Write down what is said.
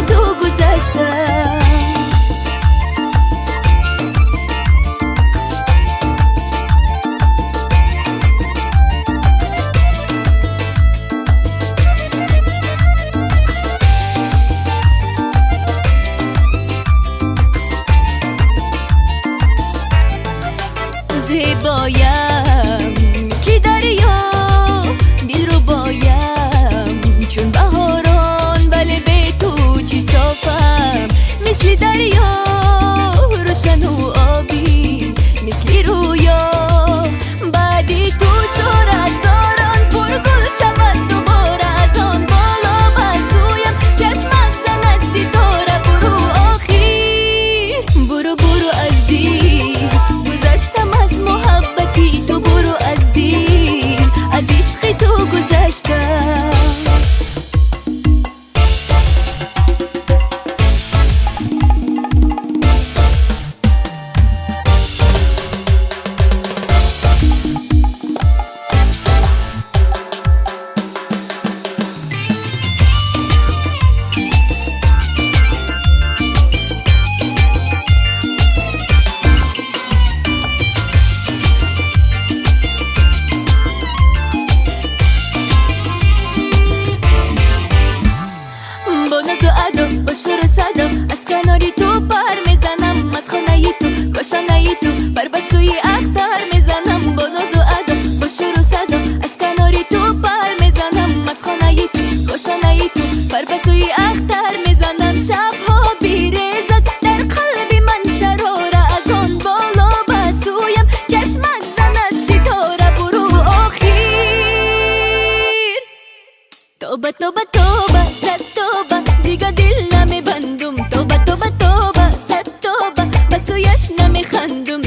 عشقی تو گذشتم. زیبایم مثل دریا، دل رو بایم چون بهاران، ولی به تو چی صافم. مثل دریا روشن و آبی، مثل رویا بعدی تو شور هزاران پرگل شود دوباره. از آن بالا بسویم چشمت زند ستاره. برو آخر برو برو از دیر گذشتم، از محبتی تو برو از دیر، از عشق تو گذشتم. با شور و صدا از کناری تو پر میزنم. از خانه تو کاشانه تو پر بسوی اختر میزنم. با ناز و ادا با شور و صدا از کناری تو پر میزنم. از خانه تو کاشانه تو پر بسوی اختر میزنم. شبها بیریزد در قلب من شراره، از آن بالا بسویم چشمت زند ستاره. برو آخر توبه توبه توبه صد توبه، دیگه دل نمیبندم. توبه توبه توبه صد توبه، به سویش نمیخندم.